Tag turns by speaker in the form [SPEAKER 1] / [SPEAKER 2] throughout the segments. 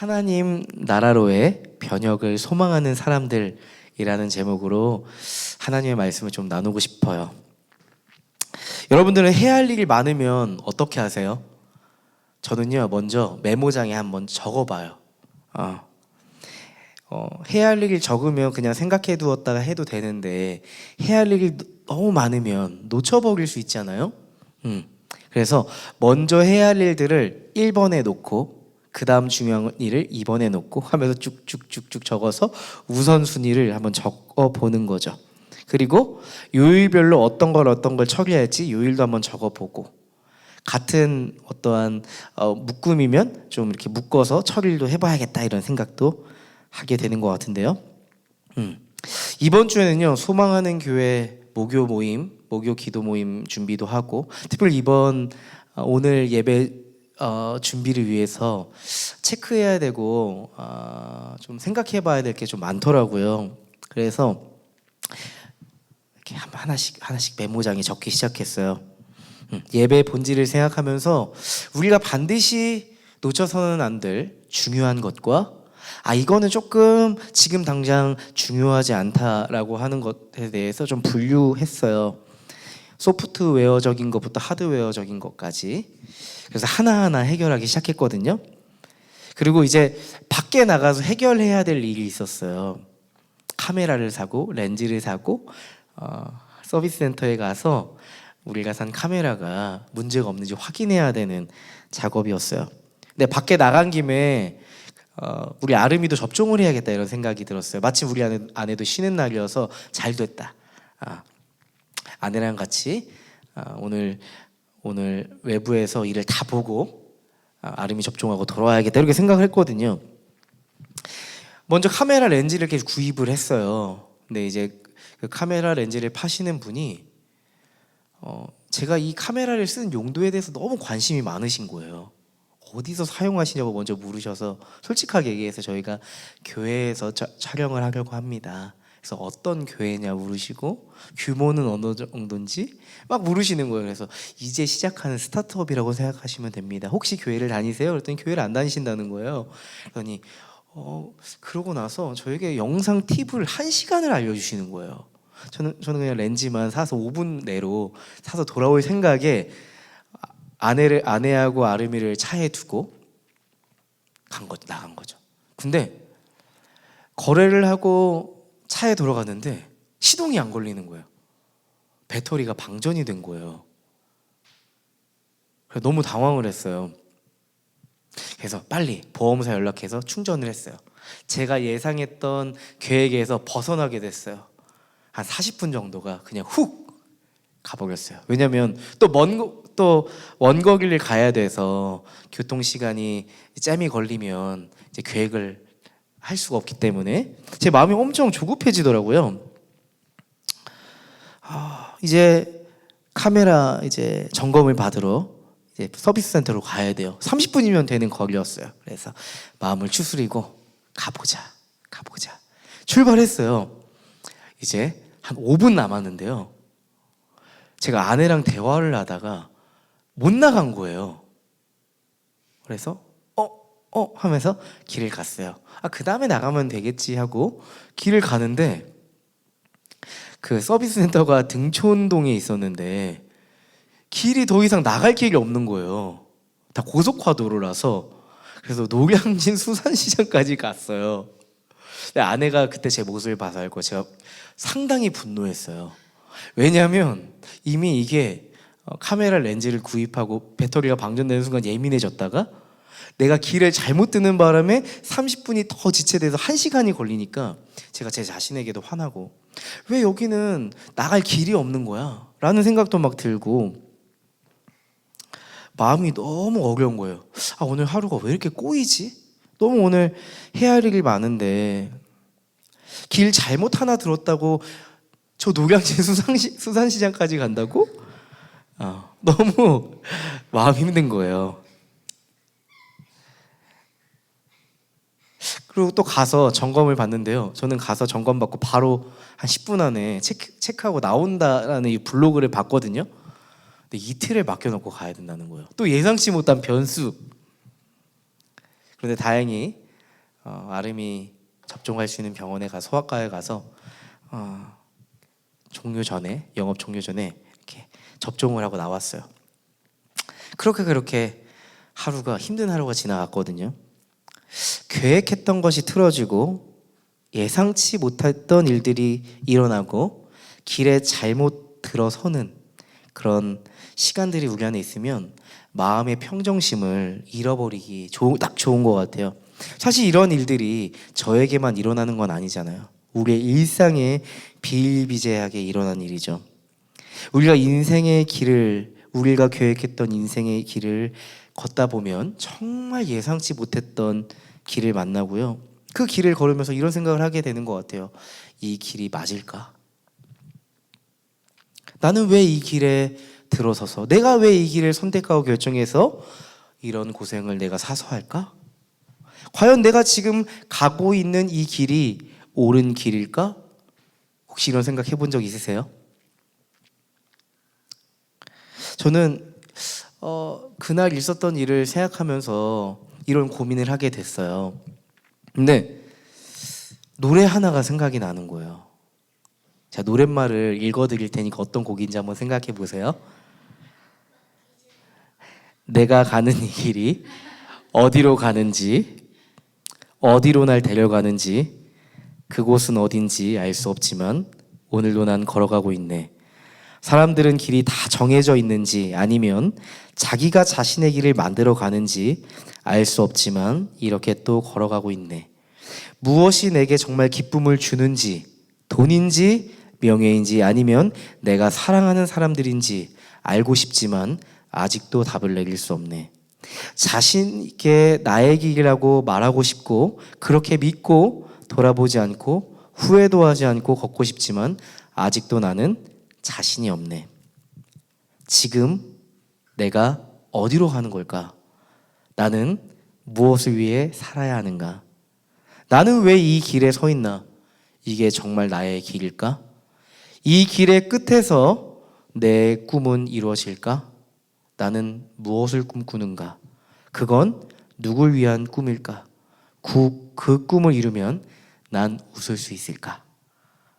[SPEAKER 1] 하나님 나라로의 변혁을 소망하는 사람들이라는 제목으로 하나님의 말씀을 좀 나누고 싶어요. 여러분들은 해야 할 일이 많으면 어떻게 하세요? 저는요, 먼저 메모장에 한번 적어봐요. 해야 할 일이 적으면 그냥 생각해 두었다가 해도 되는데 해야 할 일이 너무 많으면 놓쳐버릴 수 있잖아요. 그래서 먼저 해야 할 일들을 1번에 놓고 그 다음 중요한 일을 2번에 놓고 하면서 쭉쭉쭉쭉 적어서 우선순위를 한번 적어보는 거죠. 그리고 요일별로 어떤 걸 처리할지 요일도 한번 적어보고, 같은 어떠한 묶음이면 좀 이렇게 묶어서 처리도 해봐야겠다 이런 생각도 하게 되는 것 같은데요. 이번 주에는요, 소망하는 교회 목요 모임, 목요 기도 모임 준비도 하고, 특별히 이번 오늘 예배 준비를 위해서 체크해야 되고 좀 생각해봐야 될 게 좀 많더라고요. 그래서 이렇게 하나씩 메모장에 적기 시작했어요. 예배 본질을 생각하면서 우리가 반드시 놓쳐서는 안 될 중요한 것과 이거는 조금 지금 당장 중요하지 않다라고 하는 것에 대해서 좀 분류했어요. 소프트웨어적인 것부터 하드웨어적인 것까지. 그래서 하나하나 해결하기 시작했거든요. 그리고 이제 밖에 나가서 해결해야 될 일이 있었어요. 카메라를 사고 렌즈를 사고 서비스 센터에 가서 우리가 산 카메라가 문제가 없는지 확인해야 되는 작업이었어요. 근데 밖에 나간 김에 우리 아름이도 접종을 해야겠다 이런 생각이 들었어요. 마침 우리 아내도 쉬는 날이어서 잘 됐다. 아내랑 같이 오늘 외부에서 일을 다 보고 아름이 접종하고 돌아와야겠다 이렇게 생각을 했거든요. 먼저 카메라 렌즈를 이렇게 구입을 했어요. 근데 이제 그 카메라 렌즈를 파시는 분이 제가 이 카메라를 쓰는 용도에 대해서 너무 관심이 많으신 거예요. 어디서 사용하시냐고 먼저 물으셔서, 솔직하게 얘기해서 저희가 교회에서 촬영을 하려고 합니다. 그래서 어떤 교회냐 물으시고 규모는 어느 정도인지 막 물으시는 거예요. 그래서 이제 시작하는 스타트업이라고 생각하시면 됩니다. 혹시 교회를 다니세요? 그랬더니 교회를 안 다니신다는 거예요. 그러더니 그러고 나서 저에게 영상 팁을 1시간을 알려주시는 거예요. 저는 그냥 렌즈만 사서 5분 내로 사서 돌아올 생각에 아내하고 아름이를 차에 두고 나간 거죠. 근데 거래를 하고 차에 돌아갔는데 시동이 안 걸리는 거예요. 배터리가 방전이 된 거예요. 그래서 너무 당황을 했어요. 그래서 빨리 보험사 연락해서 충전을 했어요. 제가 예상했던 계획에서 벗어나게 됐어요. 한 40분 정도가 그냥 훅 가버렸어요. 왜냐면 또 원거리를 가야 돼서 교통시간이 짬이 걸리면 이제 계획을 할 수가 없기 때문에 제 마음이 엄청 조급해지더라고요. 이제 카메라 이제 점검을 받으러 이제 서비스 센터로 가야 돼요. 30분이면 되는 거리였어요. 그래서 마음을 추스리고 가보자. 출발했어요. 이제 한 5분 남았는데요. 제가 아내랑 대화를 하다가 못 나간 거예요. 그래서 하면서 길을 갔어요. 그 다음에 나가면 되겠지 하고 길을 가는데, 그 서비스 센터가 등촌동에 있었는데 길이 더 이상 나갈 길이 없는 거예요. 다 고속화도로라서. 그래서 노량진 수산시장까지 갔어요. 근데 아내가 그때 제 모습을 봐서 알고 제가 상당히 분노했어요. 왜냐하면 이미 이게 카메라 렌즈를 구입하고 배터리가 방전되는 순간 예민해졌다가 내가 길을 잘못 뜨는 바람에 30분이 더 지체돼서 1시간이 걸리니까 제가 제 자신에게도 화나고, 왜 여기는 나갈 길이 없는 거야? 라는 생각도 막 들고 마음이 너무 어려운 거예요. 오늘 하루가 왜 이렇게 꼬이지? 너무 오늘 해야 할 일이 많은데 길 잘못 하나 들었다고 저 노량진 수산시장까지 간다고? 너무 마음이 힘든 거예요. 그리고 또 가서 점검을 받는데요. 저는 가서 점검 받고 바로 한 10분 안에 체크하고 나온다라는 이 블로그를 봤거든요. 근데 이틀을 맡겨놓고 가야 된다는 거예요. 또 예상치 못한 변수. 그런데 다행히 아름이 접종할 수 있는 병원에 가서 소아과에 가서 종료 전에 영업 종료 전에 이렇게 접종을 하고 나왔어요. 그렇게 하루가 힘든 하루가 지나갔거든요. 계획했던 것이 틀어지고 예상치 못했던 일들이 일어나고 길에 잘못 들어서는 그런 시간들이 우리 안에 있으면 마음의 평정심을 잃어버리기 딱 좋은 것 같아요. 사실 이런 일들이 저에게만 일어나는 건 아니잖아요. 우리의 일상에 비일비재하게 일어난 일이죠. 우리가 우리가 계획했던 인생의 길을 걷다 보면 정말 예상치 못했던 길을 만나고요. 그 길을 걸으면서 이런 생각을 하게 되는 것 같아요. 이 길이 맞을까? 나는 왜 이 길에 들어서서 내가 왜 이 길을 선택하고 결정해서 이런 고생을 내가 사서 할까? 과연 내가 지금 가고 있는 이 길이 옳은 길일까? 혹시 이런 생각 해본 적 있으세요? 저는 그날 있었던 일을 생각하면서 이런 고민을 하게 됐어요. 근데 노래 하나가 생각이 나는 거예요. 자, 노랫말을 읽어드릴 테니까 어떤 곡인지 한번 생각해 보세요. 내가 가는 이 길이 어디로 가는지, 어디로 날 데려가는지, 그곳은 어딘지 알 수 없지만 오늘도 난 걸어가고 있네. 사람들은 길이 다 정해져 있는지 아니면 자기가 자신의 길을 만들어 가는지 알 수 없지만 이렇게 또 걸어가고 있네. 무엇이 내게 정말 기쁨을 주는지, 돈인지 명예인지 아니면 내가 사랑하는 사람들인지 알고 싶지만 아직도 답을 내릴 수 없네. 자신 있게 나의 길이라고 말하고 싶고 그렇게 믿고 돌아보지 않고 후회도 하지 않고 걷고 싶지만 아직도 나는 자신이 없네. 지금 내가 어디로 가는 걸까? 나는 무엇을 위해 살아야 하는가? 나는 왜 이 길에 서 있나? 이게 정말 나의 길일까? 이 길의 끝에서 내 꿈은 이루어질까? 나는 무엇을 꿈꾸는가? 그건 누굴 위한 꿈일까? 그 꿈을 이루면 난 웃을 수 있을까?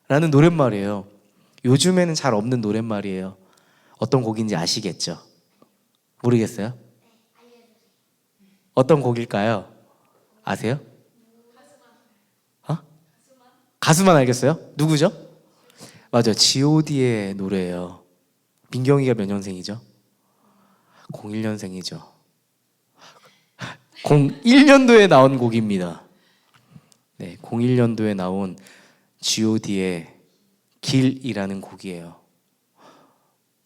[SPEAKER 1] 라는 노랫말이에요. 요즘에는 잘 없는 노랫말이에요. 어떤 곡인지 아시겠죠? 모르겠어요? 어떤 곡일까요? 아세요? 가수만 알겠어요? 누구죠? 맞아요. G.O.D의 노래예요. 민경이가 몇 년생이죠? 01년생이죠. 01년도에 나온 곡입니다. 네, 01년도에 나온 G.O.D의 길이라는 곡이에요.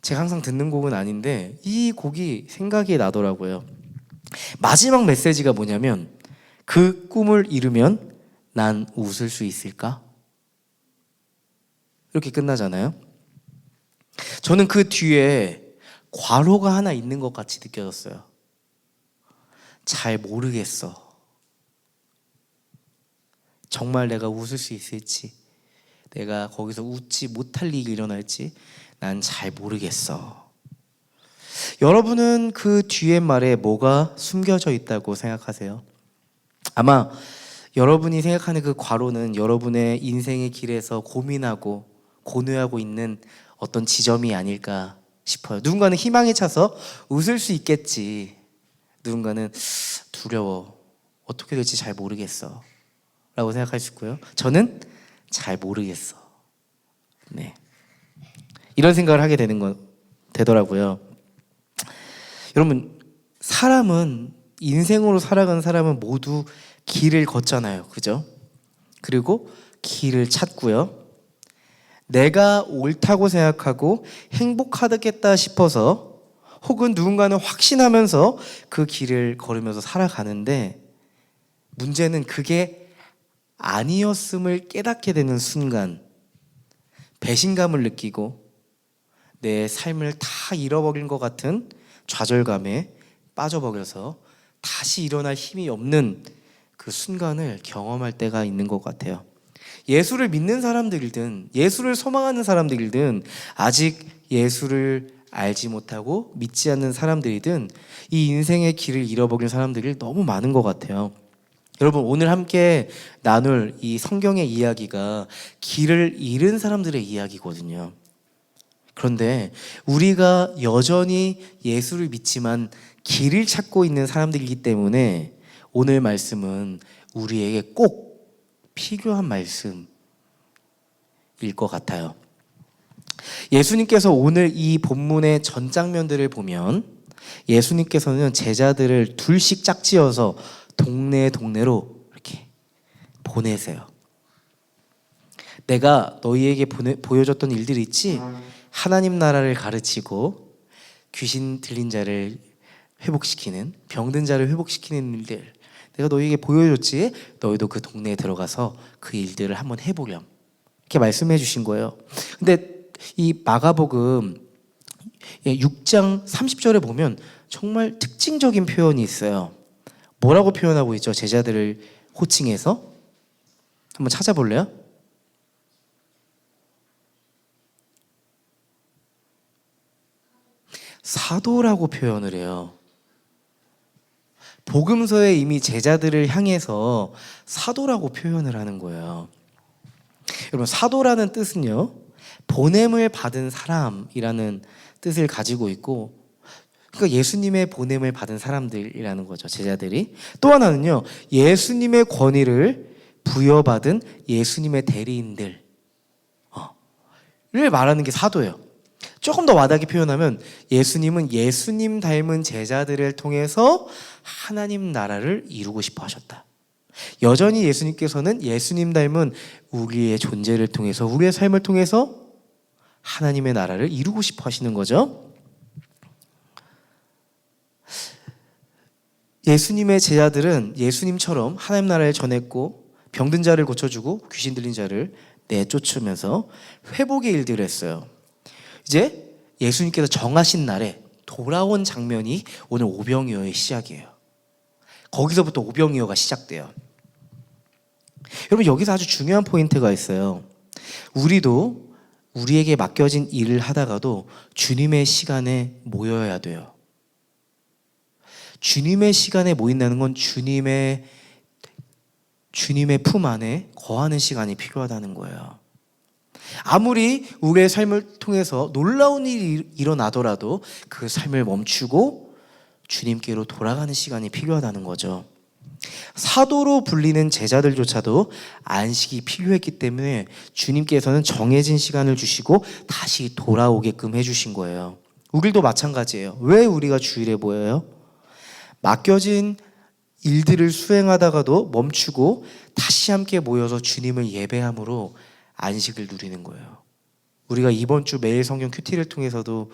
[SPEAKER 1] 제가 항상 듣는 곡은 아닌데 이 곡이 생각이 나더라고요. 마지막 메시지가 뭐냐면 그 꿈을 이루면 난 웃을 수 있을까? 이렇게 끝나잖아요. 저는 그 뒤에 괄호가 하나 있는 것 같이 느껴졌어요. 잘 모르겠어. 정말 내가 웃을 수 있을지, 내가 거기서 웃지 못할 일이 일어날지 난 잘 모르겠어. 여러분은 그 뒤에 말에 뭐가 숨겨져 있다고 생각하세요? 아마 여러분이 생각하는 그 괄호는 여러분의 인생의 길에서 고민하고 고뇌하고 있는 어떤 지점이 아닐까 싶어요. 누군가는 희망에 차서 웃을 수 있겠지. 누군가는 두려워. 어떻게 될지 잘 모르겠어. 라고 생각할 수 있고요. 저는 잘 모르겠어. 네. 이런 생각을 하게 되더라고요. 여러분, 인생으로 살아가는 사람은 모두 길을 걷잖아요. 그죠? 그리고 길을 찾고요. 내가 옳다고 생각하고 행복하겠다 싶어서 혹은 누군가는 확신하면서 그 길을 걸으면서 살아가는데 문제는 그게 아니었음을 깨닫게 되는 순간 배신감을 느끼고 내 삶을 다 잃어버린 것 같은 좌절감에 빠져버려서 다시 일어날 힘이 없는 그 순간을 경험할 때가 있는 것 같아요. 예수를 믿는 사람들이든 예수를 소망하는 사람들이든 아직 예수를 알지 못하고 믿지 않는 사람들이든 이 인생의 길을 잃어버린 사람들이 너무 많은 것 같아요. 여러분, 오늘 함께 나눌 이 성경의 이야기가 길을 잃은 사람들의 이야기거든요. 그런데 우리가 여전히 예수를 믿지만 길을 찾고 있는 사람들이기 때문에 오늘 말씀은 우리에게 꼭 필요한 말씀일 것 같아요. 예수님께서 오늘 이 본문의 전 장면들을 보면 예수님께서는 제자들을 둘씩 짝지어서 동네로 이렇게 보내세요. 내가 너희에게 보여줬던 일들 있지? 하나님 나라를 가르치고 귀신 들린 자를 회복시키는, 병든 자를 회복시키는 일들 내가 너희에게 보여줬지? 너희도 그 동네에 들어가서 그 일들을 한번 해보렴, 이렇게 말씀해 주신 거예요. 근데 이 마가복음 6장 30절에 보면 정말 특징적인 표현이 있어요. 뭐라고 표현하고 있죠? 제자들을 호칭해서 한번 찾아볼래요? 사도라고 표현을 해요. 복음서에 이미 제자들을 향해서 사도라고 표현을 하는 거예요. 여러분, 사도라는 뜻은요, 보냄을 받은 사람이라는 뜻을 가지고 있고, 그러니까 예수님의 보냄을 받은 사람들이라는 거죠, 제자들이. 또 하나는요, 예수님의 권위를 부여받은 예수님의 대리인들을 말하는 게 사도예요. 조금 더 와닿게 표현하면 예수님은 예수님 닮은 제자들을 통해서 하나님 나라를 이루고 싶어 하셨다. 여전히 예수님께서는 예수님 닮은 우리의 존재를 통해서, 우리의 삶을 통해서 하나님의 나라를 이루고 싶어 하시는 거죠. 예수님의 제자들은 예수님처럼 하나님 나라를 전했고 병든 자를 고쳐주고 귀신 들린 자를 내쫓으면서 회복의 일들을 했어요. 이제 예수님께서 정하신 날에 돌아온 장면이 오늘 오병이어의 시작이에요. 거기서부터 오병이어가 시작돼요. 여러분, 여기서 아주 중요한 포인트가 있어요. 우리도 우리에게 맡겨진 일을 하다가도 주님의 시간에 모여야 돼요. 주님의 시간에 모인다는 건 주님의 품 안에 거하는 시간이 필요하다는 거예요. 아무리 우리의 삶을 통해서 놀라운 일이 일어나더라도 그 삶을 멈추고 주님께로 돌아가는 시간이 필요하다는 거죠. 사도로 불리는 제자들조차도 안식이 필요했기 때문에 주님께서는 정해진 시간을 주시고 다시 돌아오게끔 해주신 거예요. 우리도 마찬가지예요. 왜 우리가 주일에 모여요? 맡겨진 일들을 수행하다가도 멈추고 다시 함께 모여서 주님을 예배함으로 안식을 누리는 거예요. 우리가 이번 주 매일 성경 큐티를 통해서도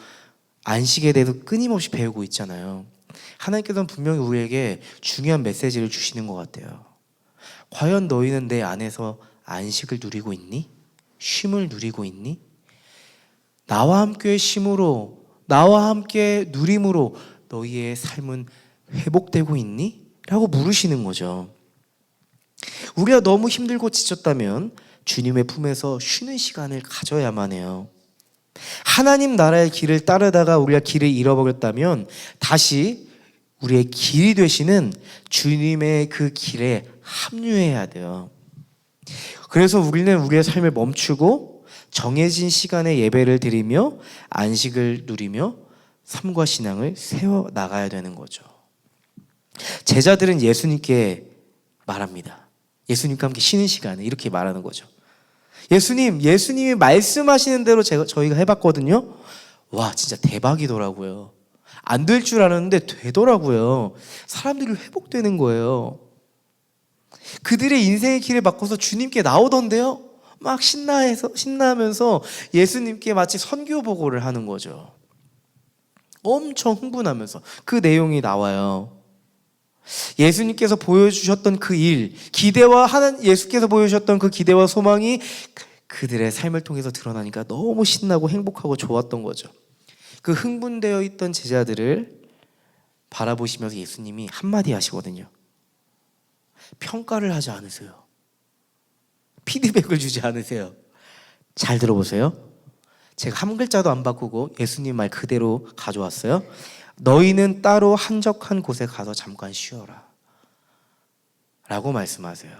[SPEAKER 1] 안식에 대해서 끊임없이 배우고 있잖아요. 하나님께서는 분명히 우리에게 중요한 메시지를 주시는 것 같아요. 과연 너희는 내 안에서 안식을 누리고 있니? 쉼을 누리고 있니? 나와 함께 쉼으로, 나와 함께 누림으로 너희의 삶은 회복되고 있니? 라고 물으시는 거죠. 우리가 너무 힘들고 지쳤다면 주님의 품에서 쉬는 시간을 가져야만 해요. 하나님 나라의 길을 따르다가 우리가 길을 잃어버렸다면 다시 우리의 길이 되시는 주님의 그 길에 합류해야 돼요. 그래서 우리는 우리의 삶을 멈추고 정해진 시간에 예배를 드리며 안식을 누리며 삶과 신앙을 세워나가야 되는 거죠. 제자들은 예수님께 말합니다. 예수님과 함께 쉬는 시간에 이렇게 말하는 거죠. 예수님이 말씀하시는 대로 저희가 해봤거든요. 와, 진짜 대박이더라고요. 안 될 줄 알았는데 되더라고요. 사람들이 회복되는 거예요. 그들의 인생의 길을 바꿔서 주님께 나오던데요. 막 신나하면서 예수님께 마치 선교 보고를 하는 거죠. 엄청 흥분하면서 그 내용이 나와요. 예수님께서 보여주셨던 그 일, 예수께서 보여주셨던 그 기대와 소망이 그들의 삶을 통해서 드러나니까 너무 신나고 행복하고 좋았던 거죠. 그 흥분되어 있던 제자들을 바라보시면서 예수님이 한마디 하시거든요. 평가를 하지 않으세요. 피드백을 주지 않으세요. 잘 들어보세요. 제가 한 글자도 안 바꾸고 예수님 말 그대로 가져왔어요. 너희는 따로 한적한 곳에 가서 잠깐 쉬어라 라고 말씀하세요.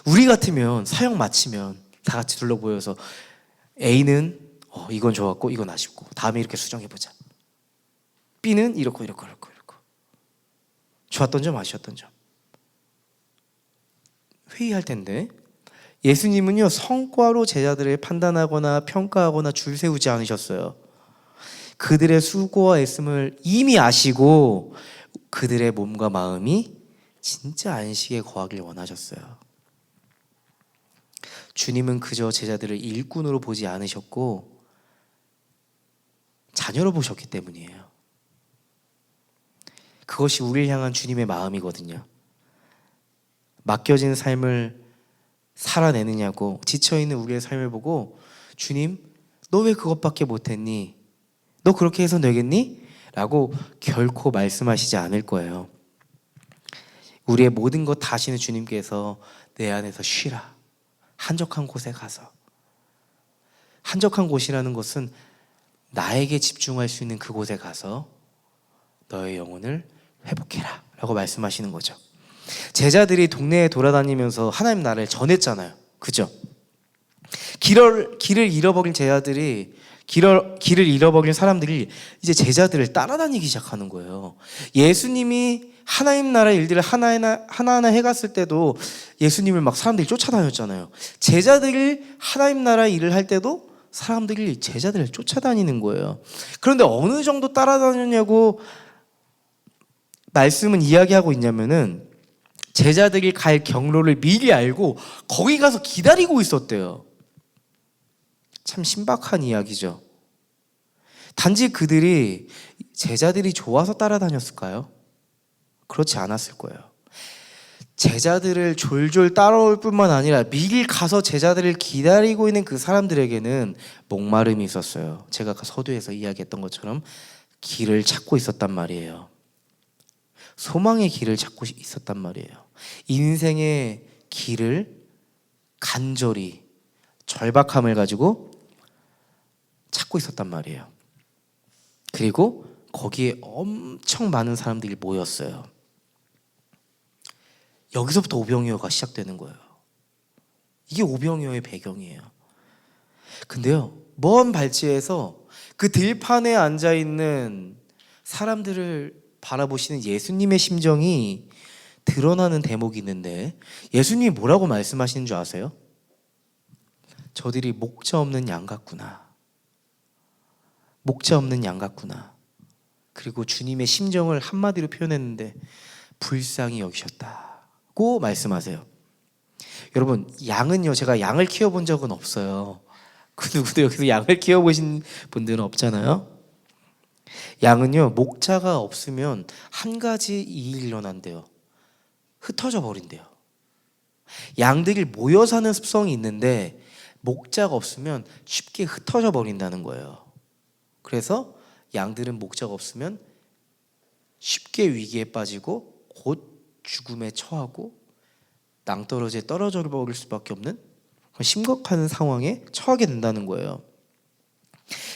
[SPEAKER 1] 우리 같으면 사역 마치면 다 같이 둘러보여서 A는 이건 좋았고 이건 아쉽고 다음에 이렇게 수정해보자. B는 이렇고 좋았던 점 아쉬웠던 점 회의할 텐데, 예수님은요 성과로 제자들을 판단하거나 평가하거나 줄 세우지 않으셨어요. 그들의 수고와 애씀을 이미 아시고 그들의 몸과 마음이 진짜 안식에 거하길 원하셨어요. 주님은 그저 제자들을 일꾼으로 보지 않으셨고 자녀로 보셨기 때문이에요. 그것이 우리를 향한 주님의 마음이거든요. 맡겨진 삶을 살아내느냐고 지쳐있는 우리의 삶을 보고 주님, 너 왜 그것밖에 못했니? 너 그렇게 해서 되겠니? 라고 결코 말씀하시지 않을 거예요. 우리의 모든 것 다 아시는 주님께서 내 안에서 쉬라. 한적한 곳에 가서. 한적한 곳이라는 것은 나에게 집중할 수 있는 그곳에 가서 너의 영혼을 회복해라 라고 말씀하시는 거죠. 제자들이 동네에 돌아다니면서 하나님 나라를 전했잖아요. 그죠? 길을 잃어버린 제자들이 길을 잃어버린 사람들이 이제 제자들을 따라다니기 시작하는 거예요. 예수님이 하나님 나라의 일들을 하나하나 해갔을 때도 예수님을 막 사람들이 쫓아다녔잖아요. 제자들이 하나님 나라의 일을 할 때도 사람들이 제자들을 쫓아다니는 거예요. 그런데 어느 정도 따라다녔냐고 말씀은 이야기하고 있냐면은 제자들이 갈 경로를 미리 알고 거기 가서 기다리고 있었대요. 참 신박한 이야기죠. 단지 그들이 제자들이 좋아서 따라다녔을까요? 그렇지 않았을 거예요. 제자들을 졸졸 따라올 뿐만 아니라 미리 가서 제자들을 기다리고 있는 그 사람들에게는 목마름이 있었어요. 제가 아까 서두에서 이야기했던 것처럼 길을 찾고 있었단 말이에요. 소망의 길을 찾고 있었단 말이에요. 인생의 길을 간절히 절박함을 가지고 찾고 있었단 말이에요. 그리고 거기에 엄청 많은 사람들이 모였어요. 여기서부터 오병이어가 시작되는 거예요. 이게 오병이어의 배경이에요. 근데요, 먼 발치에서 그 들판에 앉아있는 사람들을 바라보시는 예수님의 심정이 드러나는 대목이 있는데, 예수님이 뭐라고 말씀하시는 줄 아세요? 저들이 목자 없는 양 같구나. 목자 없는 양 같구나. 그리고 주님의 심정을 한마디로 표현했는데 불쌍히 여기셨다고 말씀하세요. 여러분, 양은요, 제가 양을 키워본 적은 없어요. 그 누구도 여기서 양을 키워보신 분들은 없잖아요. 양은요, 목자가 없으면 한 가지 일이 일어난대요. 흩어져 버린대요. 양들이 모여 사는 습성이 있는데 목자가 없으면 쉽게 흩어져 버린다는 거예요. 그래서 양들은 목자가 없으면 쉽게 위기에 빠지고 곧 죽음에 처하고 낭떠러지에 떨어져 버릴 수밖에 없는 심각한 상황에 처하게 된다는 거예요.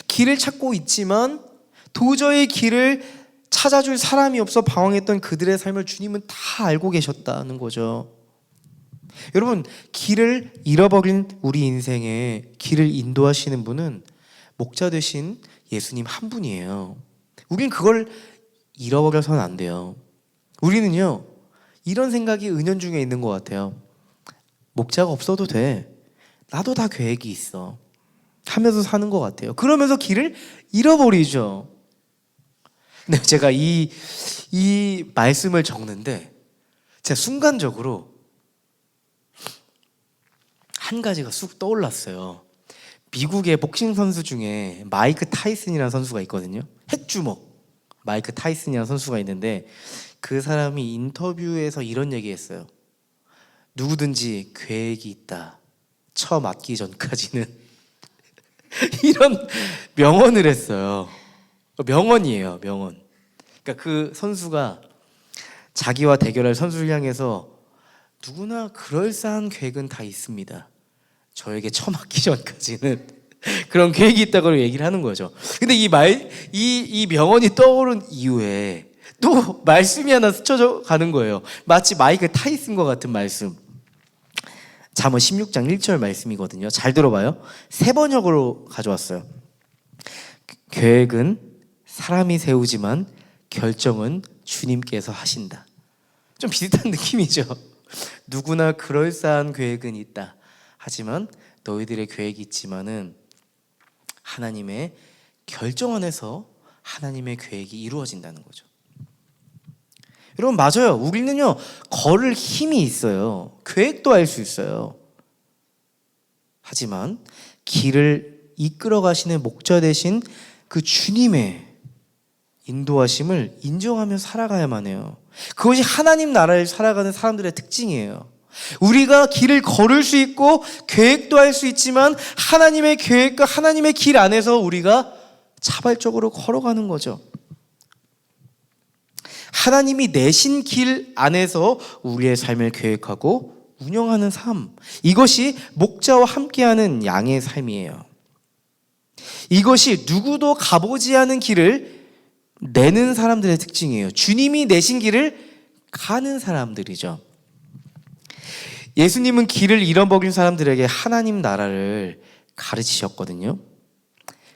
[SPEAKER 1] 길을 찾고 있지만 도저히 길을 찾아줄 사람이 없어 방황했던 그들의 삶을 주님은 다 알고 계셨다는 거죠. 여러분, 길을 잃어버린 우리 인생에 길을 인도하시는 분은 목자 되신 예수님 한 분이에요. 우린 그걸 잃어버려서는 안 돼요. 우리는요, 이런 생각이 은연중에 있는 것 같아요. 목자가 없어도 돼. 나도 다 계획이 있어. 하면서 사는 것 같아요. 그러면서 길을 잃어버리죠. 근데 제가 이 말씀을 적는데 제가 순간적으로 한 가지가 쑥 떠올랐어요. 미국의 복싱 선수 중에 마이크 타이슨이라는 선수가 있거든요. 핵주먹 마이크 타이슨이라는 선수가 있는데 그 사람이 인터뷰에서 이런 얘기했어요. 누구든지 계획이 있다. 처 맞기 전까지는 이런 명언을 했어요. 명언이에요, 명언. 그러니까 그 선수가 자기와 대결할 선수를 향해서 누구나 그럴싸한 계획은 다 있습니다. 저에게 처 맞기 전까지는 그런 계획이 있다고 얘기를 하는 거죠. 근데 이 명언이 떠오른 이후에 또 말씀이 하나 스쳐져 가는 거예요. 마치 마이크 타이슨과 같은 말씀. 잠언 16장 1절 말씀이거든요. 잘 들어봐요. 세 번역으로 가져왔어요. 계획은 사람이 세우지만 결정은 주님께서 하신다. 좀 비슷한 느낌이죠. 누구나 그럴싸한 계획은 있다. 하지만 너희들의 계획이 있지만은 하나님의 결정 안에서 하나님의 계획이 이루어진다는 거죠. 여러분 맞아요. 우리는요 걸을 힘이 있어요. 계획도 할 수 있어요. 하지만 길을 이끌어 가시는 목자 되신 그 주님의 인도하심을 인정하며 살아가야만 해요. 그것이 하나님 나라를 살아가는 사람들의 특징이에요. 우리가 길을 걸을 수 있고 계획도 할 수 있지만 하나님의 계획과 하나님의 길 안에서 우리가 자발적으로 걸어가는 거죠. 하나님이 내신 길 안에서 우리의 삶을 계획하고 운영하는 삶, 이것이 목자와 함께하는 양의 삶이에요. 이것이 누구도 가보지 않은 길을 내는 사람들의 특징이에요. 주님이 내신 길을 가는 사람들이죠. 예수님은 길을 잃어버린 사람들에게 하나님 나라를 가르치셨거든요.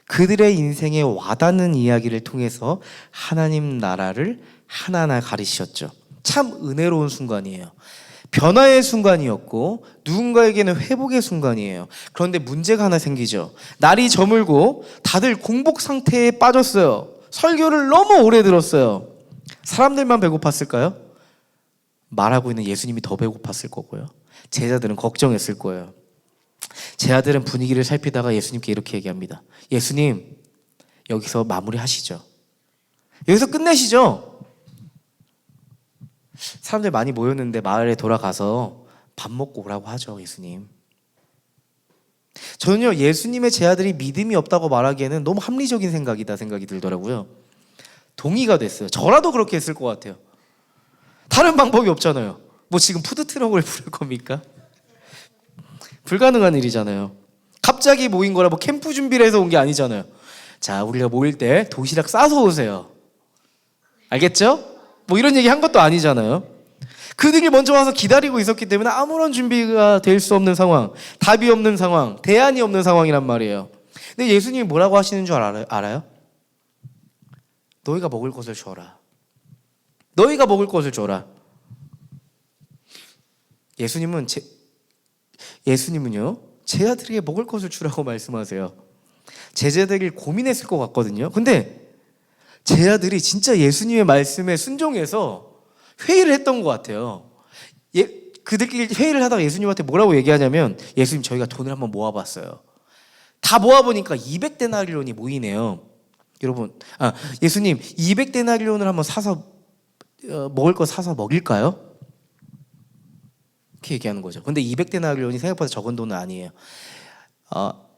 [SPEAKER 1] 그들의 인생에 와닿는 이야기를 통해서 하나님 나라를 하나하나 가르치셨죠. 참 은혜로운 순간이에요. 변화의 순간이었고 누군가에게는 회복의 순간이에요. 그런데 문제가 하나 생기죠. 날이 저물고 다들 공복 상태에 빠졌어요. 설교를 너무 오래 들었어요. 사람들만 배고팠을까요? 말하고 있는 예수님이 더 배고팠을 거고요. 제자들은 걱정했을 거예요. 제자들은 분위기를 살피다가 예수님께 이렇게 얘기합니다. 예수님, 여기서 마무리하시죠. 여기서 끝내시죠. 사람들 많이 모였는데 마을에 돌아가서 밥 먹고 오라고 하죠, 예수님. 저는요, 예수님의 제자들이 믿음이 없다고 말하기에는 너무 합리적인 생각이 들더라고요. 동의가 됐어요. 저라도 그렇게 했을 것 같아요. 다른 방법이 없잖아요. 뭐 지금 푸드트럭을 부를 겁니까? 불가능한 일이잖아요. 갑자기 모인 거라 뭐 캠프 준비를 해서 온 게 아니잖아요. 자, 우리가 모일 때 도시락 싸서 오세요. 알겠죠? 뭐 이런 얘기 한 것도 아니잖아요. 그들이 먼저 와서 기다리고 있었기 때문에 아무런 준비가 될 수 없는 상황, 답이 없는 상황, 대안이 없는 상황이란 말이에요. 근데 예수님이 뭐라고 하시는 줄 알아요? 너희가 먹을 것을 줘라. 너희가 먹을 것을 줘라. 예수님은요 제자들에게 먹을 것을 주라고 말씀하세요. 제자들이 고민했을 것 같거든요. 근데 제자들이 진짜 예수님의 말씀에 순종해서 회의를 했던 것 같아요. 그들끼리 회의를 하다가 예수님한테 뭐라고 얘기하냐면, 예수님, 저희가 돈을 한번 모아봤어요. 다 모아보니까 200데나리온이 모이네요. 여러분, 예수님 200데나리온을 한번 사서 먹을 거 사서 먹일까요? 이렇게 얘기하는 거죠. 근데 200데나리온이 생각보다 적은 돈은 아니에요.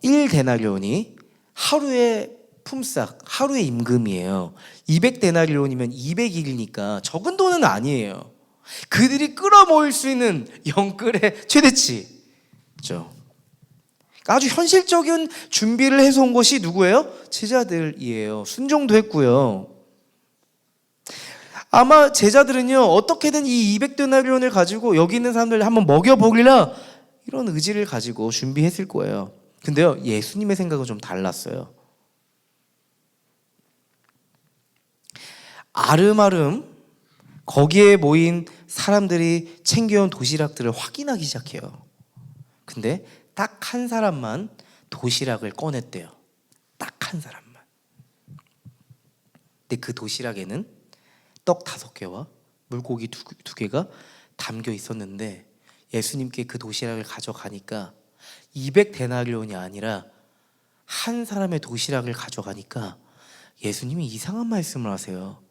[SPEAKER 1] 1데나리온이 하루의 품삯, 하루의 임금이에요. 200데나리온이면 200일이니까 적은 돈은 아니에요. 그들이 끌어모을 수 있는 영끌의 최대치죠. 아주 현실적인 준비를 해서 온 것이 누구예요? 제자들이에요. 순종도 했고요. 아마 제자들은요, 어떻게든 이 200데나리온을 가지고 여기 있는 사람들 한번 먹여보리라 이런 의지를 가지고 준비했을 거예요. 근데요, 예수님의 생각은 좀 달랐어요. 아름아름 거기에 모인 사람들이 챙겨온 도시락들을 확인하기 시작해요. 근데 딱 한 사람만 도시락을 꺼냈대요. 딱 한 사람만. 근데 그 도시락에는 떡 5개와 물고기 2개가 담겨 있었는데, 예수님께 그 도시락을 가져가니까 200데나리온이 아니라 한 사람의 도시락을 가져가니까 예수님이 이상한 말씀을 하세요.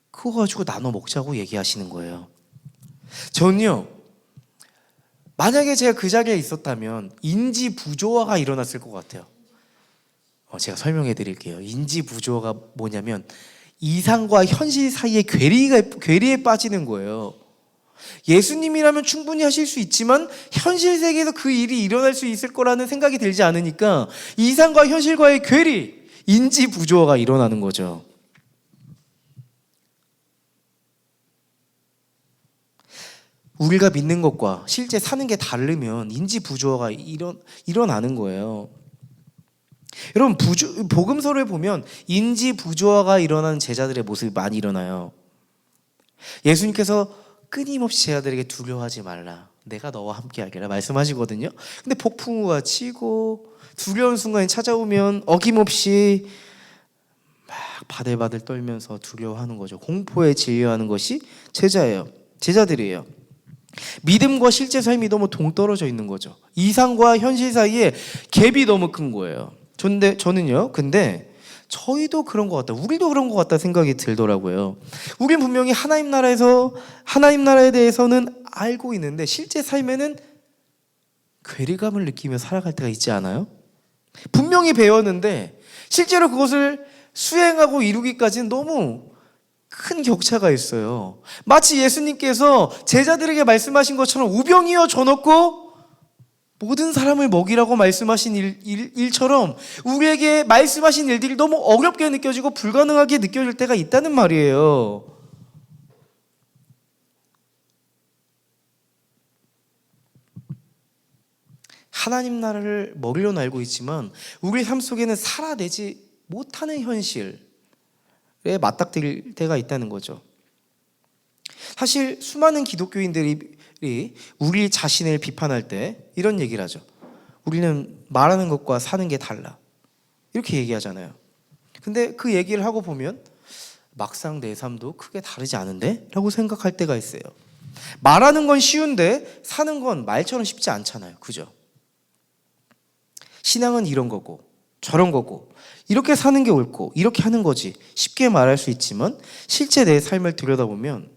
[SPEAKER 1] 그거 가지고 나눠 먹자고 얘기하시는 거예요. 저는요, 만약에 제가 그 자리에 있었다면 인지 부조화가 일어났을 것 같아요. 제가 설명해 드릴게요. 인지 부조화가 뭐냐면 이상과 현실 사이에 괴리에 빠지는 거예요. 예수님이라면 충분히 하실 수 있지만 현실 세계에서 그 일이 일어날 수 있을 거라는 생각이 들지 않으니까 이상과 현실과의 괴리, 인지 부조화가 일어나는 거죠. 우리가 믿는 것과 실제 사는 게 다르면 인지 부조화가 일어나는 거예요. 여러분, 복음서를 보면 인지 부조화가 일어나는 제자들의 모습이 많이 일어나요. 예수님께서 끊임없이 제자들에게 두려워하지 말라, 내가 너와 함께 하리라 말씀하시거든요. 근데 폭풍우가 치고 두려운 순간이 찾아오면 어김없이 막 바들바들 떨면서 두려워하는 거죠. 공포에 질려하는 것이 제자들이에요. 믿음과 실제 삶이 너무 동떨어져 있는 거죠. 이상과 현실 사이에 갭이 너무 큰 거예요. 저는요, 근데 저희도 그런 것 같다, 우리도 그런 것 같다 생각이 들더라고요. 우린 분명히 하나님 나라에 대해서는 알고 있는데 실제 삶에는 괴리감을 느끼며 살아갈 때가 있지 않아요? 분명히 배웠는데 실제로 그것을 수행하고 이루기까지는 너무 큰 격차가 있어요. 마치 예수님께서 제자들에게 말씀하신 것처럼 우병이어 줘놓고 모든 사람을 먹이라고 말씀하신 일처럼 우리에게 말씀하신 일들이 너무 어렵게 느껴지고 불가능하게 느껴질 때가 있다는 말이에요. 하나님 나라를 머리로는 알고 있지만 우리 삶 속에는 살아내지 못하는 현실에 맞닥뜨릴 때가 있다는 거죠. 사실 수많은 기독교인들이 우리 자신을 비판할 때 이런 얘기를 하죠. 우리는 말하는 것과 사는 게 달라, 이렇게 얘기하잖아요. 근데 그 얘기를 하고 보면 막상 내 삶도 크게 다르지 않은데? 라고 생각할 때가 있어요. 말하는 건 쉬운데 사는 건 말처럼 쉽지 않잖아요. 그죠? 신앙은 이런 거고 저런 거고 이렇게 사는 게 옳고 이렇게 하는 거지, 쉽게 말할 수 있지만 실제 내 삶을 들여다보면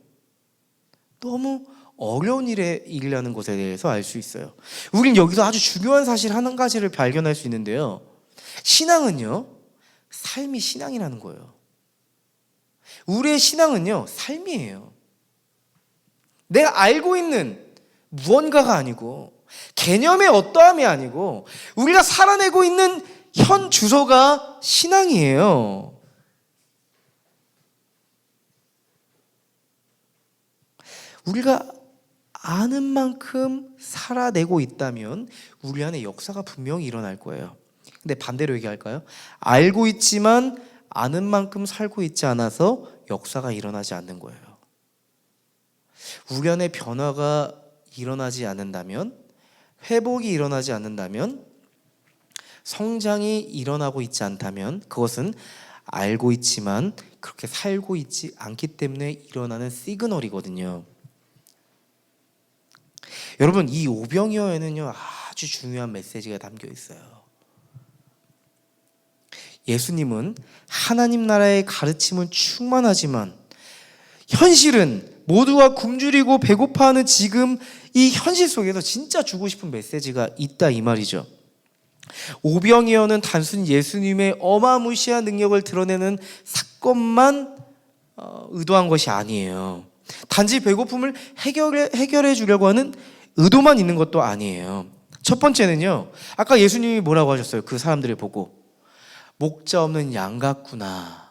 [SPEAKER 1] 너무 어려운 일이라는 것에 대해서 알 수 있어요. 우린 여기서 아주 중요한 사실 한 가지를 발견할 수 있는데요. 신앙은요, 삶이 신앙이라는 거예요. 우리의 신앙은요, 삶이에요. 내가 알고 있는 무언가가 아니고 개념의 어떠함이 아니고 우리가 살아내고 있는 현 주소가 신앙이에요. 우리가 아는 만큼 살아내고 있다면 우리 안에 역사가 분명히 일어날 거예요. 근데 반대로 얘기할까요? 알고 있지만 아는 만큼 살고 있지 않아서 역사가 일어나지 않는 거예요. 우리 안에 변화가 일어나지 않는다면, 회복이 일어나지 않는다면, 성장이 일어나고 있지 않다면 그것은 알고 있지만 그렇게 살고 있지 않기 때문에 일어나는 시그널이거든요. 여러분, 이 오병이어에는요 아주 중요한 메시지가 담겨 있어요. 예수님은 하나님 나라의 가르침은 충만하지만 현실은 모두가 굶주리고 배고파하는 지금 이 현실 속에서 진짜 주고 싶은 메시지가 있다, 이 말이죠. 오병이어는 단순히 예수님의 어마무시한 능력을 드러내는 사건만 의도한 것이 아니에요. 단지 배고픔을 해결해 주려고 하는 의도만 있는 것도 아니에요. 첫 번째는요, 아까 예수님이 뭐라고 하셨어요? 그 사람들을 보고 목자 없는 양 같구나.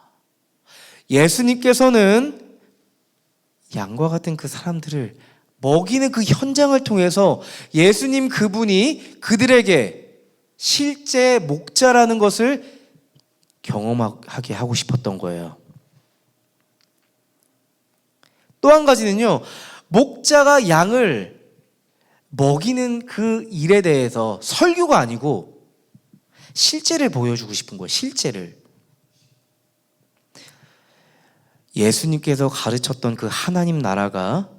[SPEAKER 1] 예수님께서는 양과 같은 그 사람들을 먹이는 그 현장을 통해서 예수님 그분이 그들에게 실제 목자라는 것을 경험하게 하고 싶었던 거예요. 또 한 가지는요, 목자가 양을 먹이는 그 일에 대해서 설교가 아니고 실제를 보여주고 싶은 거예요. 실제를. 예수님께서 가르쳤던 그 하나님 나라가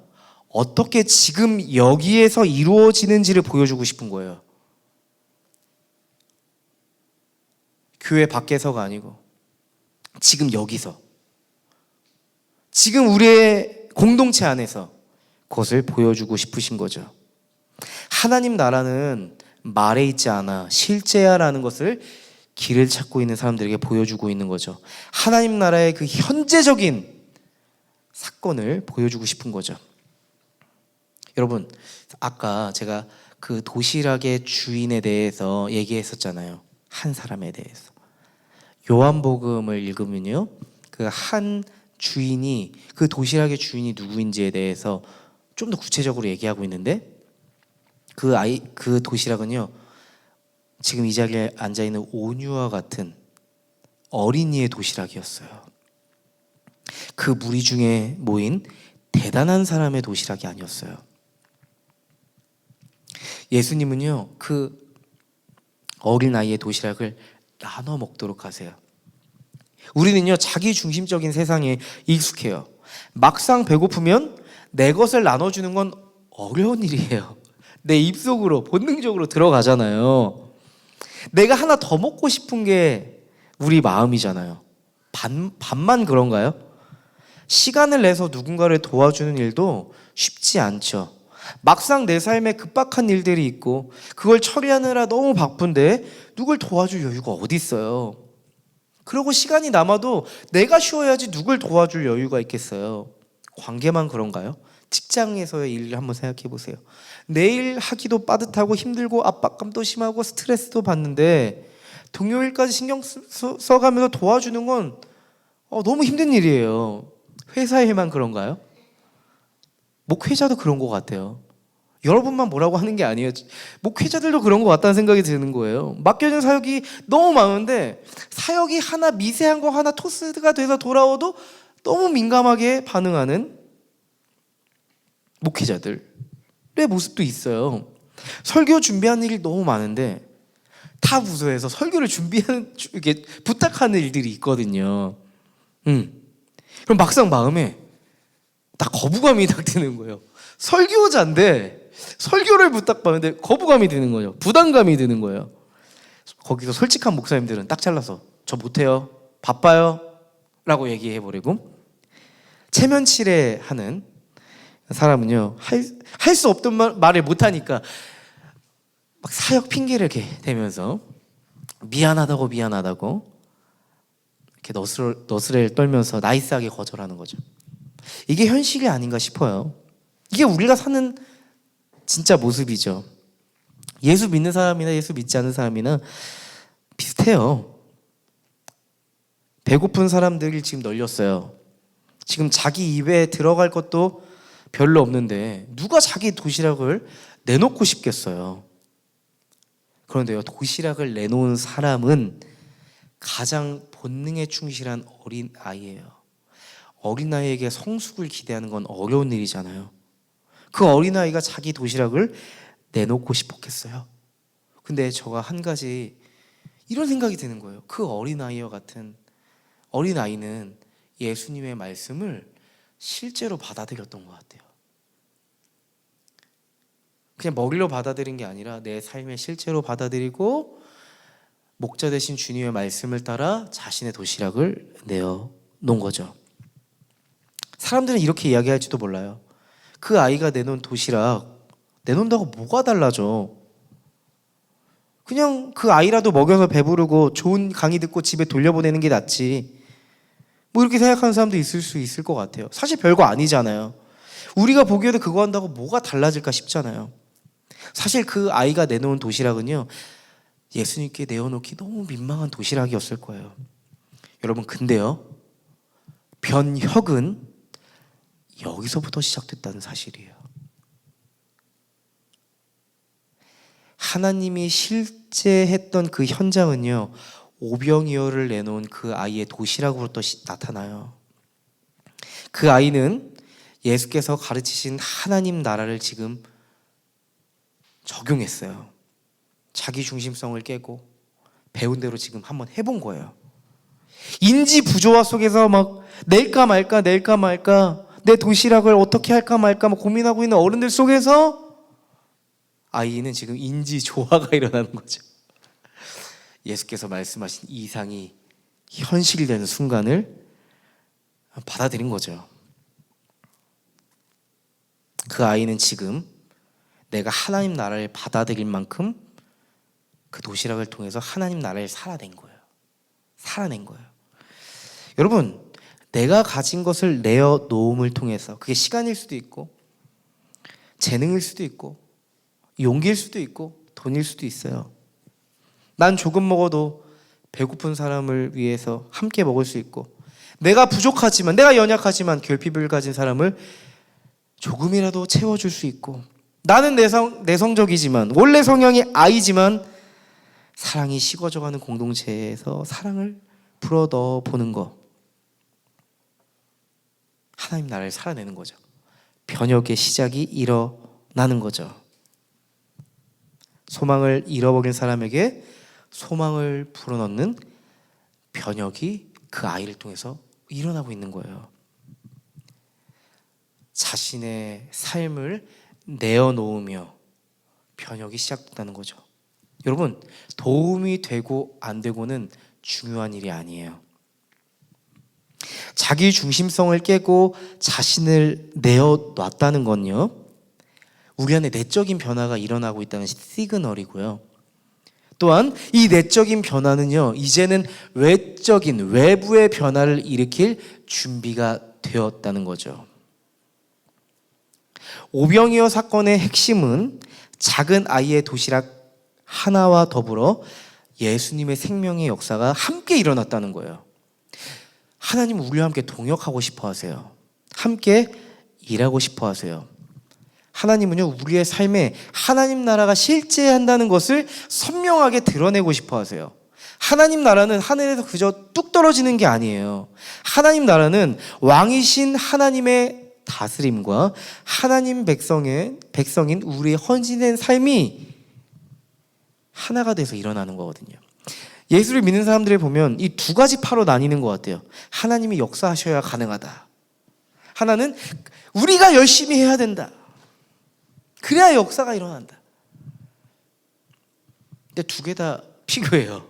[SPEAKER 1] 어떻게 지금 여기에서 이루어지는지를 보여주고 싶은 거예요. 교회 밖에서가 아니고 지금 여기서, 지금 우리의 공동체 안에서 그것을 보여주고 싶으신 거죠. 하나님 나라는 말에 있지 않아 실제야 라는 것을 길을 찾고 있는 사람들에게 보여주고 있는 거죠. 하나님 나라의 그 현재적인 사건을 보여주고 싶은 거죠. 여러분, 아까 제가 그 도시락의 주인에 대해서 얘기했었잖아요. 한 사람에 대해서. 요한복음을 읽으면요, 그 한 주인이, 그 도시락의 주인이 누구인지에 대해서 좀 더 구체적으로 얘기하고 있는데 그 도시락은요, 지금 이 자리에 앉아 있는 온유와 같은 어린이의 도시락이었어요. 그 무리 중에 모인 대단한 사람의 도시락이 아니었어요. 예수님은요, 그 어린 아이의 도시락을 나눠 먹도록 하세요. 우리는요, 자기 중심적인 세상에 익숙해요. 막상 배고프면 내 것을 나눠주는 건 어려운 일이에요. 내 입속으로 본능적으로 들어가잖아요. 내가 하나 더 먹고 싶은 게 우리 마음이잖아요. 반만 그런가요? 시간을 내서 누군가를 도와주는 일도 쉽지 않죠. 막상 내 삶에 급박한 일들이 있고 그걸 처리하느라 너무 바쁜데 누굴 도와줄 여유가 어디 있어요? 그러고 시간이 남아도 내가 쉬어야지 누굴 도와줄 여유가 있겠어요? 관계만 그런가요? 직장에서의 일을 한번 생각해 보세요. 내일 하기도 빠듯하고 힘들고 압박감도 심하고 스트레스도 받는데 동료 일까지 신경 써가면서 도와주는 건 너무 힘든 일이에요. 회사에만 그런가요? 목회자도 그런 것 같아요. 여러분만 뭐라고 하는 게 아니에요. 목회자들도 그런 것 같다는 생각이 드는 거예요. 맡겨진 사역이 너무 많은데 사역이 하나 미세한 거 하나 토스가 돼서 돌아오도 너무 민감하게 반응하는 목회자들의 모습도 있어요. 설교 준비하는 일이 너무 많은데 타 부서에서 설교를 준비하는, 이렇게 부탁하는 일들이 있거든요. 그럼 막상 마음에 딱 거부감이 딱 드는 거예요. 설교자인데 설교를 부탁받는데 거부감이 드는 거예요. 부담감이 드는 거예요. 거기서 솔직한 목사님들은 딱 잘라서 저 못해요, 바빠요 라고 얘기해버리고, 체면치레하는 사람은요, 할 수 없던 말을 못하니까 막 사역 핑계를 이렇게 대면서 미안하다고 이렇게 너스레를 떨면서 나이스하게 거절하는 거죠. 이게 현실이 아닌가 싶어요. 이게 우리가 사는 진짜 모습이죠. 예수 믿는 사람이나 예수 믿지 않는 사람이나 비슷해요. 배고픈 사람들이 지금 널렸어요. 지금 자기 입에 들어갈 것도 별로 없는데 누가 자기 도시락을 내놓고 싶겠어요. 그런데요, 도시락을 내놓은 사람은 가장 본능에 충실한 어린 아이예요. 어린 아이에게 성숙을 기대하는 건 어려운 일이잖아요. 그 어린 아이가 자기 도시락을 내놓고 싶었겠어요. 근데 저가 한 가지 이런 생각이 드는 거예요. 그 어린 아이와 같은 어린 아이는 예수님의 말씀을 실제로 받아들였던 것 같아요. 그냥 머리로 받아들인 게 아니라 내 삶에 실제로 받아들이고 목자 되신 주님의 말씀을 따라 자신의 도시락을 내어놓은 거죠. 사람들은 이렇게 이야기할지도 몰라요. 그 아이가 내놓은 도시락 내놓는다고 뭐가 달라져? 그냥 그 아이라도 먹여서 배부르고 좋은 강의 듣고 집에 돌려보내는 게 낫지, 뭐 이렇게 생각하는 사람도 있을 수 있을 것 같아요. 사실 별거 아니잖아요. 우리가 보기에도 그거 한다고 뭐가 달라질까 싶잖아요. 사실 그 아이가 내놓은 도시락은요, 예수님께 내어놓기 너무 민망한 도시락이었을 거예요. 여러분, 근데요, 변혁은 여기서부터 시작됐다는 사실이에요. 하나님이 실제 했던 그 현장은요, 오병이어를 내놓은 그 아이의 도시락으로 또 나타나요. 그 아이는 예수께서 가르치신 하나님 나라를 지금 적용했어요. 자기 중심성을 깨고 배운 대로 지금 한번 해본 거예요. 인지 부조화 속에서 막 낼까 말까 내 도시락을 어떻게 할까 말까 막 고민하고 있는 어른들 속에서 아이는 지금 인지 조화가 일어나는 거죠. 예수께서 말씀하신 이상이 현실이 되는 순간을 받아들인 거죠. 그 아이는 지금 내가 하나님 나라를 받아들일 만큼 그 도시락을 통해서 하나님 나라를 살아낸 거예요. 여러분, 내가 가진 것을 내어 놓음을 통해서, 그게 시간일 수도 있고 재능일 수도 있고 용기일 수도 있고 돈일 수도 있어요. 난 조금 먹어도 배고픈 사람을 위해서 함께 먹을 수 있고, 내가 부족하지만, 내가 연약하지만 결핍을 가진 사람을 조금이라도 채워줄 수 있고, 나는 내성적이지만 원래 성향이 I지만 사랑이 식어져가는 공동체에서 사랑을 불어 넣어 보는 거, 하나님 나라를 살아내는 거죠. 변혁의 시작이 일어나는 거죠. 소망을 잃어버린 사람에게 소망을 불어넣는 변혁이 그 아이를 통해서 일어나고 있는 거예요. 자신의 삶을 내어놓으며 변혁이 시작된다는 거죠. 여러분, 도움이 되고 안 되고는 중요한 일이 아니에요. 자기 중심성을 깨고 자신을 내어놨다는 건요, 우리 안에 내적인 변화가 일어나고 있다는 시그널이고요. 또한 이 내적인 변화는요, 이제는 외적인 외부의 변화를 일으킬 준비가 되었다는 거죠. 오병이어 사건의 핵심은 작은 아이의 도시락 하나와 더불어 예수님의 생명의 역사가 함께 일어났다는 거예요. 하나님 우리와 함께 동역하고 싶어 하세요. 함께 일하고 싶어 하세요. 하나님은요, 우리의 삶에 하나님 나라가 실제한다는 것을 선명하게 드러내고 싶어 하세요. 하나님 나라는 하늘에서 그저 뚝 떨어지는 게 아니에요. 하나님 나라는 왕이신 하나님의 다스림과 하나님 백성인 우리의 헌신된 삶이 하나가 돼서 일어나는 거거든요. 예수를 믿는 사람들을 보면 이 두 가지 파로 나뉘는 것 같아요. 하나님이 역사하셔야 가능하다. 하나는 우리가 열심히 해야 된다. 그래야 역사가 일어난다. 근데 두 개 다 피그예요.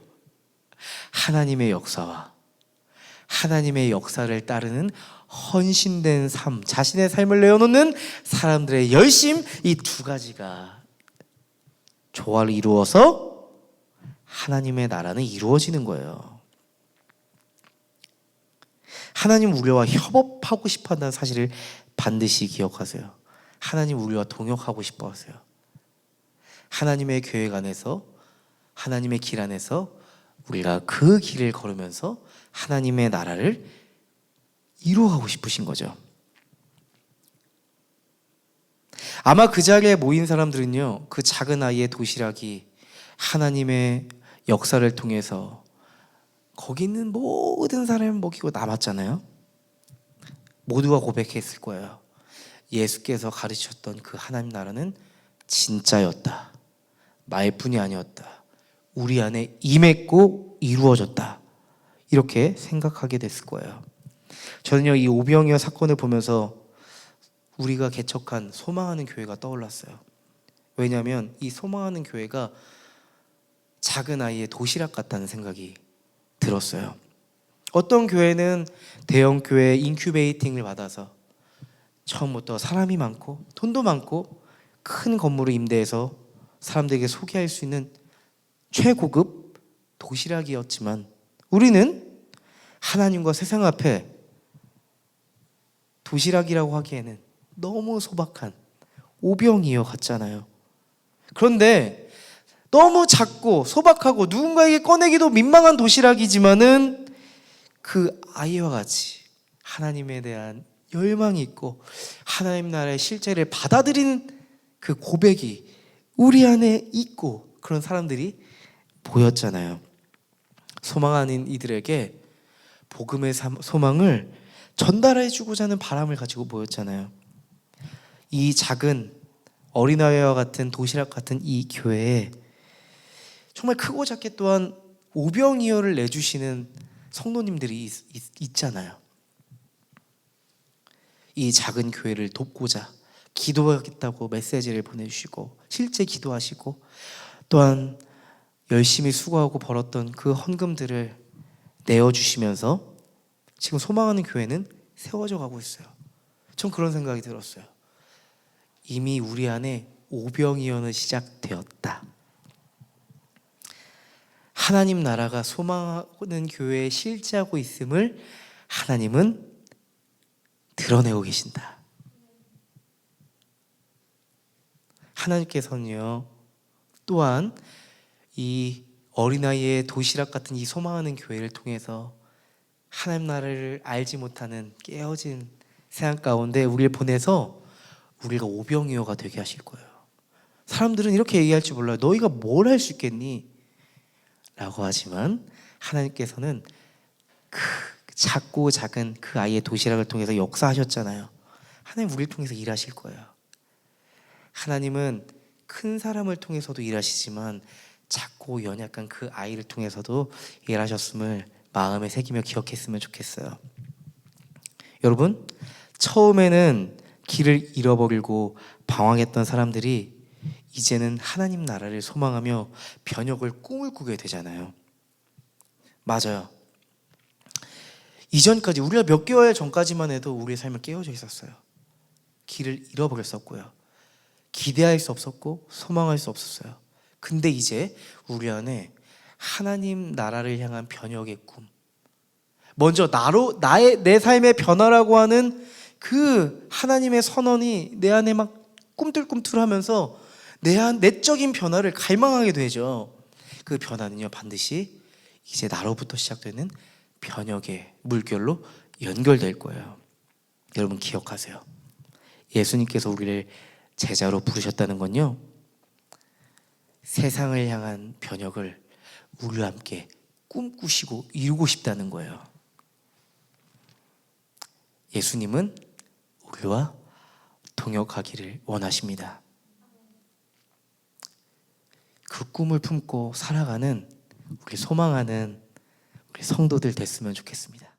[SPEAKER 1] 하나님의 역사와 하나님의 역사를 따르는 헌신된 삶, 자신의 삶을 내어놓는 사람들의 열심, 이 두 가지가 조화를 이루어서 하나님의 나라는 이루어지는 거예요. 하나님 우리와 협업하고 싶어 한다는 사실을 반드시 기억하세요. 하나님 우리와 동역하고 싶어 하세요. 하나님의 계획 안에서, 하나님의 길 안에서 우리가 그 길을 걸으면서 하나님의 나라를 이루어가고 싶으신 거죠. 아마 그 자리에 모인 사람들은요, 그 작은 아이의 도시락이 하나님의 역사를 통해서 거기 있는 모든 사람을 먹이고 남았잖아요. 모두가 고백했을 거예요. 예수께서 가르치셨던 그 하나님 나라는 진짜였다. 말뿐이 아니었다. 우리 안에 임했고 이루어졌다. 이렇게 생각하게 됐을 거예요. 저는요, 이 오병이어 사건을 보면서 우리가 개척한 소망하는 교회가 떠올랐어요. 왜냐하면 이 소망하는 교회가 작은 아이의 도시락 같다는 생각이 들었어요. 어떤 교회는 대형 교회 인큐베이팅을 받아서 처음부터 사람이 많고 돈도 많고 큰 건물을 임대해서 사람들에게 소개할 수 있는 최고급 도시락이었지만, 우리는 하나님과 세상 앞에 도시락이라고 하기에는 너무 소박한 오병이어 같잖아요. 그런데 너무 작고 소박하고 누군가에게 꺼내기도 민망한 도시락이지만은 그 아이와 같이 하나님에 대한 열망이 있고 하나님 나라의 실제를 받아들이는 그 고백이 우리 안에 있고, 그런 사람들이 보였잖아요. 소망하는 이들에게 복음의 소망을 전달해주고자 하는 바람을 가지고 모였잖아요. 이 작은 어린아이와 같은 도시락 같은 이 교회에 정말 크고 작게 또한 오병이어를 내주시는 성도님들이 있잖아요. 이 작은 교회를 돕고자 기도하겠다고 메시지를 보내주시고 실제 기도하시고, 또한 열심히 수고하고 벌었던 그 헌금들을 내어주시면서 지금 소망하는 교회는 세워져 가고 있어요. 전 그런 생각이 들었어요. 이미 우리 안에 오병이어는 시작되었다. 하나님 나라가 소망하는 교회에 실제하고 있음을 하나님은 드러내고 계신다. 하나님께서는요, 또한 이 어린아이의 도시락 같은 이 소망하는 교회를 통해서 하나님 나라를 알지 못하는 깨어진 세상 가운데 우리를 보내서 우리가 오병이어가 되게 하실 거예요. 사람들은 이렇게 얘기할 줄 몰라요. 너희가 뭘 할 수 있겠니? 라고 하지만 하나님께서는 그 작고 작은 그 아이의 도시락을 통해서 역사하셨잖아요. 하나님 우리를 통해서 일하실 거예요. 하나님은 큰 사람을 통해서도 일하시지만 작고 연약한 그 아이를 통해서도 일하셨음을 마음에 새기며 기억했으면 좋겠어요. 여러분, 처음에는 길을 잃어버리고 방황했던 사람들이 이제는 하나님 나라를 소망하며 변혁을 꿈을 꾸게 되잖아요. 맞아요. 이전까지 우리가 몇 개월 전까지만 해도 우리의 삶은 깨어져 있었어요. 길을 잃어버렸었고요. 기대할 수 없었고 소망할 수 없었어요. 근데 이제 우리 안에 하나님 나라를 향한 변혁의 꿈, 먼저 내 삶의 변화라고 하는 그 하나님의 선언이 내 안에 막 꿈틀꿈틀하면서 내적인 변화를 갈망하게 되죠. 그 변화는요, 반드시 이제 나로부터 시작되는 변혁의 물결로 연결될 거예요. 여러분 기억하세요. 예수님께서 우리를 제자로 부르셨다는 건요, 세상을 향한 변혁을 우리와 함께 꿈꾸시고 이루고 싶다는 거예요. 예수님은 우리와 동역하기를 원하십니다. 그 꿈을 품고 살아가는 우리 소망하는 우리 성도들 됐으면 좋겠습니다.